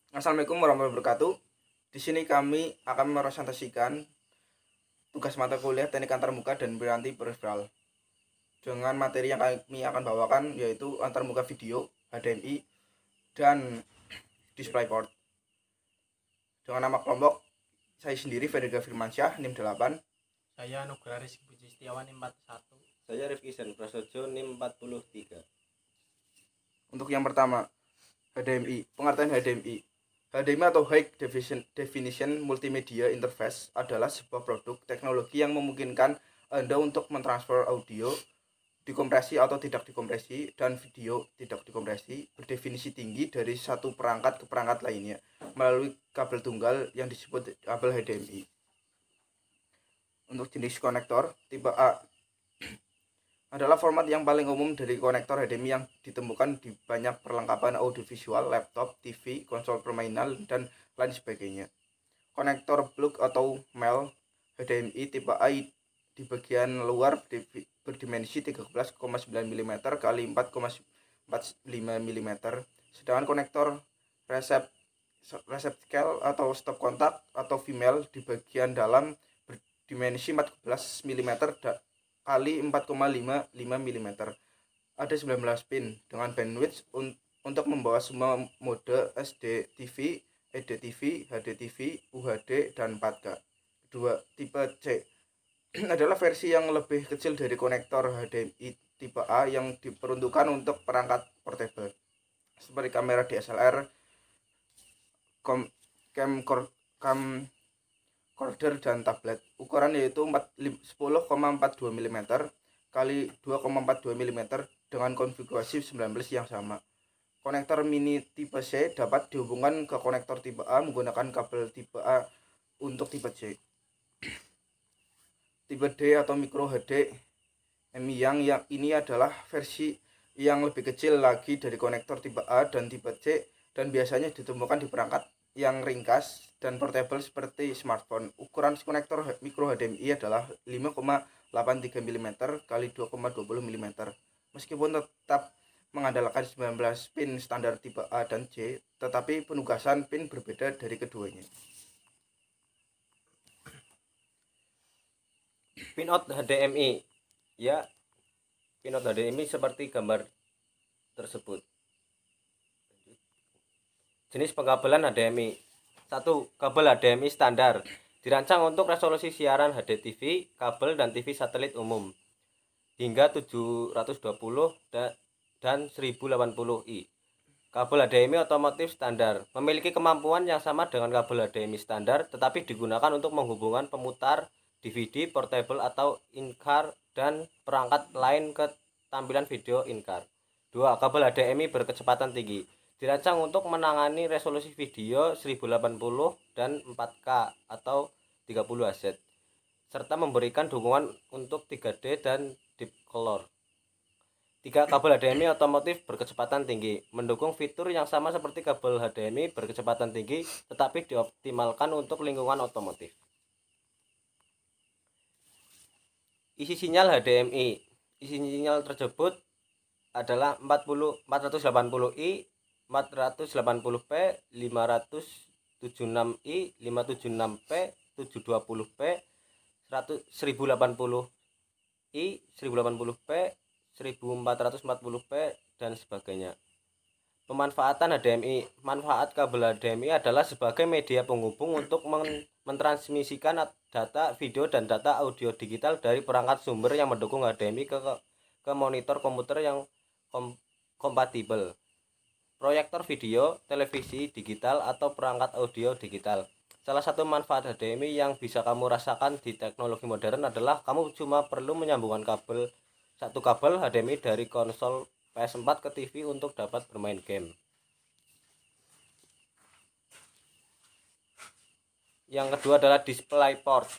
Assalamualaikum warahmatullahi wabarakatuh. Di sini kami akan mepresentasikan tugas mata kuliah Teknik Antarmuka dan Piranti Peripheral dengan materi yang kami akan bawakan yaitu antarmuka video, HDMI, dan DisplayPort. Dengan nama kelompok, saya sendiri Fedega Firmansyah, NIM 8. Saya Nugra Rizky Puji Setiawan NIM 41. Saya Rifki Sen Prasojo NIM 43. Untuk yang pertama, HDMI. Pengertian HDMI. HDMI atau High Definition Multimedia Interface adalah sebuah produk teknologi yang memungkinkan Anda untuk mentransfer audio dikompresi atau tidak dikompresi dan video tidak dikompresi berdefinisi tinggi dari satu perangkat ke perangkat lainnya melalui kabel tunggal yang disebut kabel HDMI. Untuk jenis konektor tipe A adalah format yang paling umum dari konektor HDMI yang ditemukan di banyak perlengkapan audiovisual, laptop, TV, konsol permainan, dan lain sebagainya. Konektor plug atau male HDMI tipe A di bagian luar berdimensi 13,9 mm x 4,45 mm, sedangkan konektor receptacle atau stop kontak atau female di bagian dalam berdimensi 14 mm kali 4,55 mm. Ada 19 pin dengan bandwidth untuk membawa semua mode SD TV, EDTV, HDTV, UHD, dan 4K. Kedua, tipe C adalah versi yang lebih kecil dari konektor HDMI tipe A yang diperuntukkan untuk perangkat portable seperti kamera DSLR, camcorder, dan tablet. Ukuran yaitu 10,42 mm kali 2,42 mm dengan konfigurasi 19 yang sama. Konektor mini tipe C dapat dihubungkan ke konektor tipe A menggunakan kabel tipe A untuk tipe C. Tipe D atau micro HDMI yang ini adalah versi yang lebih kecil lagi dari konektor tipe A dan tipe C dan biasanya ditemukan di perangkat yang ringkas dan portable seperti smartphone. Ukuran konektor micro HDMI adalah 5,83 mm kali 2,20 mm. Meskipun tetap mengandalkan 19 pin standar tipe A dan C, tetapi penugasan pin berbeda dari keduanya. Pinout HDMI. Ya, pinout HDMI seperti gambar tersebut. Jenis pengkabelan HDMI. 1. Kabel HDMI standar. Dirancang untuk resolusi siaran HDTV, kabel dan TV satelit umum hingga 720 dan 1080i. Kabel HDMI otomotif standar memiliki kemampuan yang sama dengan kabel HDMI standar, tetapi digunakan untuk menghubungkan pemutar DVD, portable atau in-car dan perangkat lain ke tampilan video in-car. 2. Kabel HDMI berkecepatan tinggi. Dirancang untuk menangani resolusi video 1080 dan 4K atau 30 Hz, serta memberikan dukungan untuk 3D dan Deep Color. 3. Kabel HDMI otomotif berkecepatan tinggi. Mendukung fitur yang sama seperti kabel HDMI berkecepatan tinggi, tetapi dioptimalkan untuk lingkungan otomotif. Isi sinyal HDMI. Isi sinyal tersebut adalah 480i, 480p, 576i, 576p, 720p, 1080i, 1080p, 1440p, dan sebagainya. Pemanfaatan HDMI. Manfaat kabel HDMI adalah sebagai media penghubung untuk mentransmisikan data video dan data audio digital dari perangkat sumber yang mendukung HDMI ke monitor komputer yang kompatibel, proyektor video, televisi digital, atau perangkat audio digital. Salah satu manfaat HDMI yang bisa kamu rasakan di teknologi modern adalah kamu cuma perlu menyambungkan satu kabel HDMI dari konsol PS4 ke TV untuk dapat bermain game. Yang kedua adalah DisplayPort.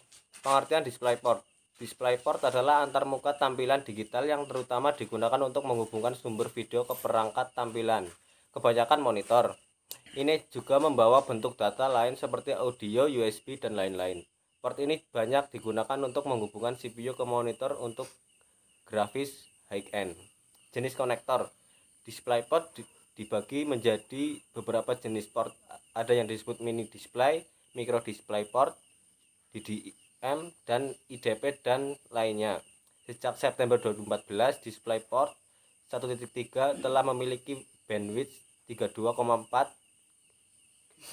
Pengertian DisplayPort. DisplayPort adalah antarmuka tampilan digital yang terutama digunakan untuk menghubungkan sumber video ke perangkat tampilan, kebanyakan monitor. Ini juga membawa bentuk data lain seperti audio, USB, dan lain-lain. Port ini banyak digunakan untuk menghubungkan CPU ke monitor untuk grafis high-end. Jenis konektor. DisplayPort dibagi menjadi beberapa jenis port. Ada yang disebut mini display, micro display port, DDIM, dan IDP dan lainnya. Sejak September 2014, DisplayPort 1.3 telah memiliki bandwidth 32,4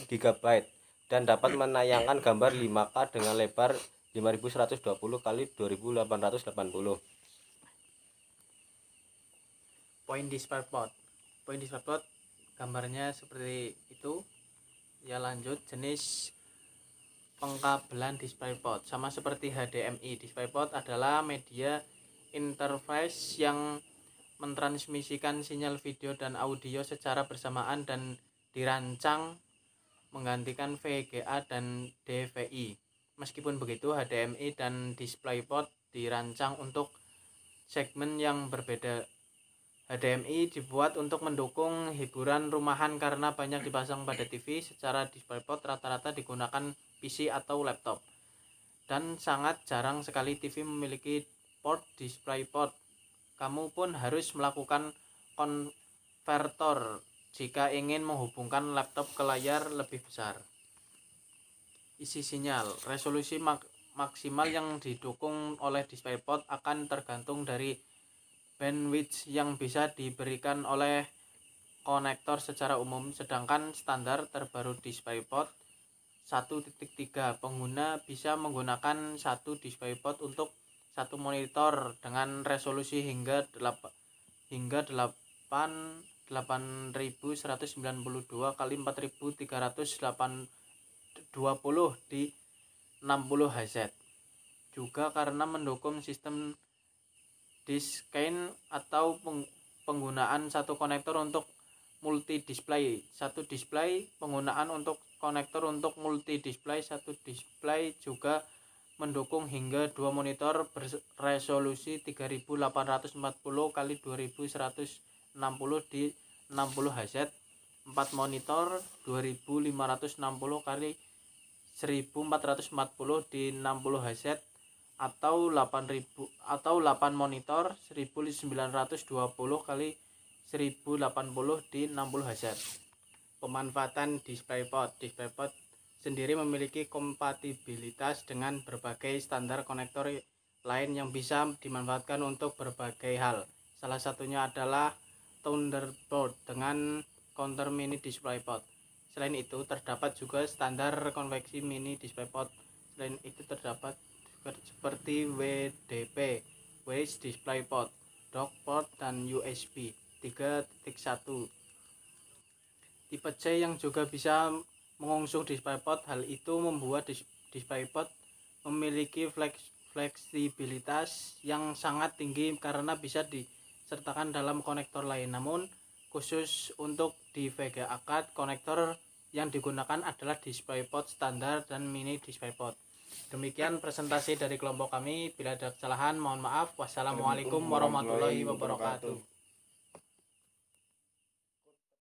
GB dan dapat menayangkan gambar 5K dengan lebar 5120 x 2880. Point DisplayPort. Point DisplayPort gambarnya seperti itu. Ya, lanjut, jenis pengkabelan DisplayPort sama seperti HDMI. DisplayPort adalah media interface yang mentransmisikan sinyal video dan audio secara bersamaan dan dirancang menggantikan VGA dan DVI. Meskipun begitu, HDMI dan DisplayPort dirancang untuk segmen yang berbeda. HDMI dibuat untuk mendukung hiburan rumahan karena banyak dipasang pada TV. Secara DisplayPort rata-rata digunakan PC atau laptop. Dan sangat jarang sekali TV memiliki port DisplayPort. Kamu pun harus melakukan konvertor jika ingin menghubungkan laptop ke layar lebih besar. Isi sinyal. Resolusi maksimal yang didukung oleh DisplayPort akan tergantung dari bandwidth yang bisa diberikan oleh konektor secara umum, sedangkan standar terbaru DisplayPort 1.3 pengguna bisa menggunakan satu DisplayPort untuk satu monitor dengan resolusi hingga 8192 x 4320 di 60 Hz. Juga karena mendukung sistem Discane atau penggunaan satu konektor untuk multi display. Satu display penggunaan untuk konektor untuk multi display. Satu display juga mendukung hingga dua monitor beresolusi 3840 x 2160 di 60 Hz, 4 monitor 2560 x 1440 di 60 Hz, atau 8 monitor 1920 x 1080 di 60 Hz. Pemanfaatan DisplayPort. DisplayPort sendiri memiliki kompatibilitas dengan berbagai standar konektor lain yang bisa dimanfaatkan untuk berbagai hal. Salah satunya adalah Thunderbolt dengan counter mini DisplayPort. Selain itu terdapat juga standar konveksi mini DisplayPort. Selain itu terdapat seperti WDP, Wedge DisplayPort, DockPort, dan USB 3.1. Tipe C yang juga bisa mengusung DisplayPort. Hal itu membuat DisplayPort memiliki fleksibilitas yang sangat tinggi karena bisa disertakan dalam konektor lain. Namun khusus untuk di VGA card, konektor yang digunakan adalah DisplayPort standar dan mini DisplayPort. Demikian presentasi dari kelompok kami. Bila ada kesalahan mohon maaf. Wassalamualaikum warahmatullahi wabarakatuh.